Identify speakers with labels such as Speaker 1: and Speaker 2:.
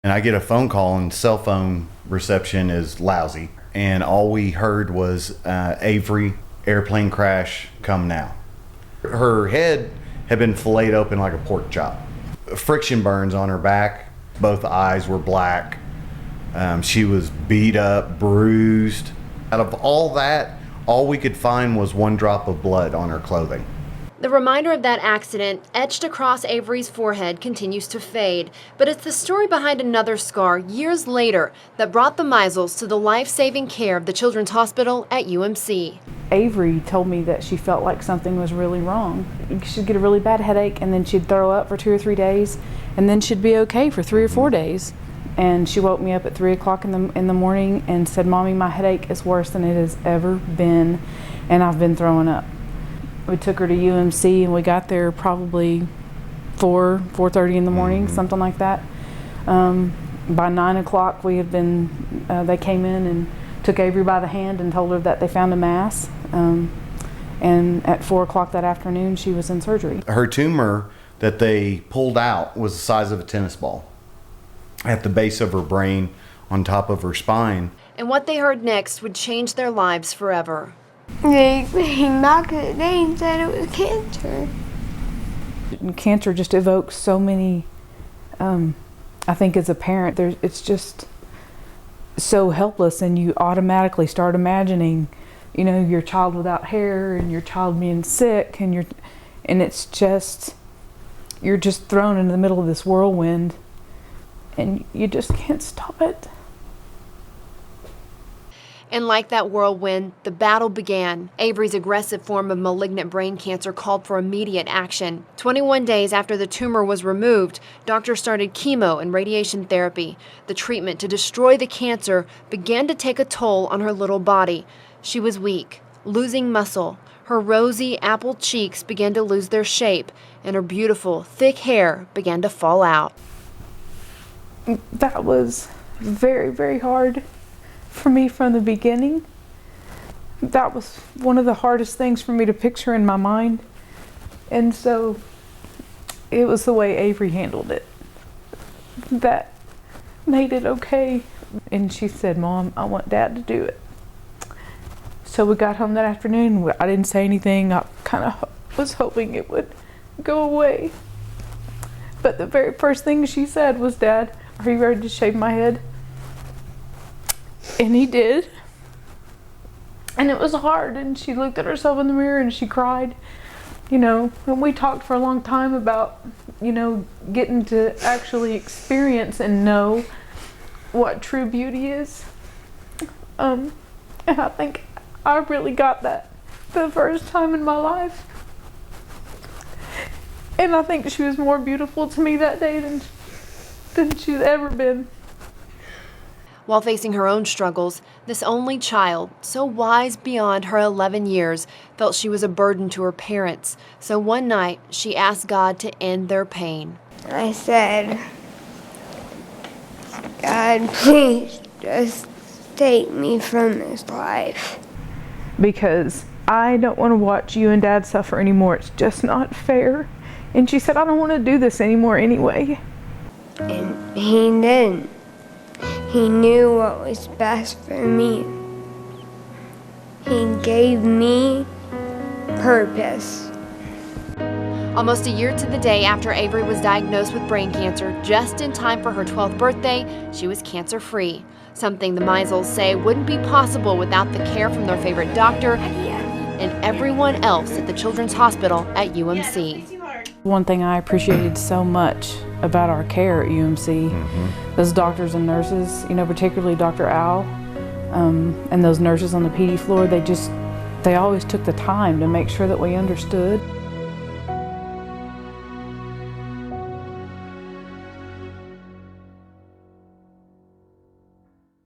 Speaker 1: And I get a phone call and cell phone reception is lousy. And all we heard was Avery, airplane crash, come now. Her head had been filleted open like a pork chop. Friction burns on her back. Both eyes were black. She was beat up, bruised. Out of all that, all we could find was one drop of blood on her clothing.
Speaker 2: The reminder of that accident, etched across Avery's forehead, continues to fade. But it's the story behind another scar years later that brought the Meisels to the life-saving care of the Children's Hospital at UMC.
Speaker 3: Avery told me that she felt like something was really wrong. She'd get a really bad headache, and then she'd throw up for 2 or 3 days, and then she'd be okay for 3 or 4 days. And she woke me up at 3 o'clock in the morning and said, "Mommy, my headache is worse than it has ever been, and I've been throwing up." We took her to UMC, and we got there probably 4:30 in the morning, something like that. By 9 o'clock, we had been. They came in and took Avery by the hand and told her that they found a mass. And at 4 o'clock that afternoon, she was in surgery.
Speaker 1: Her tumor that they pulled out was the size of a tennis ball at the base of her brain, on top of her spine.
Speaker 2: And what they heard next would change their lives forever.
Speaker 4: They came back the day and said it was cancer.
Speaker 3: Cancer just evokes so many, I think as a parent, it's just so helpless, and you automatically start imagining, your child without hair and your child being sick, and it's just, you're just thrown into the middle of this whirlwind, and you just can't stop it.
Speaker 2: And like that whirlwind, the battle began. Avery's aggressive form of malignant brain cancer called for immediate action. 21 days after the tumor was removed, doctors started chemo and radiation therapy. The treatment to destroy the cancer began to take a toll on her little body. She was weak, losing muscle. Her rosy apple cheeks began to lose their shape, and her beautiful, thick hair began to fall out.
Speaker 3: That was very, very hard for me from the beginning. That was one of the hardest things for me to picture in my mind. And so it was the way Avery handled it that made it okay. And she said, "Mom, I want Dad to do it." So we got home that afternoon. I didn't say anything. I kind of was hoping it would go away. But the very first thing she said was, "Dad, are you ready to shave my head?" And he did. And it was hard, and she looked at herself in the mirror and she cried. And we talked for a long time about, getting to actually experience and know what true beauty is. And I think I really got that the first time in my life. And I think she was more beautiful to me that day than she's ever been.
Speaker 2: While facing her own struggles, this only child, so wise beyond her 11 years, felt she was a burden to her parents. So one night, she asked God to end their pain.
Speaker 4: I said, "God, please just take me from this life."
Speaker 3: Because I don't want to watch you and Dad suffer anymore. It's just not fair. And she said, "I don't want to do this anymore anyway."
Speaker 4: And he didn't. He knew what was best for me. He gave me purpose.
Speaker 2: Almost a year to the day after Avery was diagnosed with brain cancer, just in time for her 12th birthday, she was cancer-free. Something the Meisels say wouldn't be possible without the care from their favorite doctor and everyone else at the Children's Hospital at UMC.
Speaker 3: One thing I appreciated so much about our care at UMC, those doctors and nurses, particularly Dr. Al, and those nurses on the PD floor, they always took the time to make sure that we understood.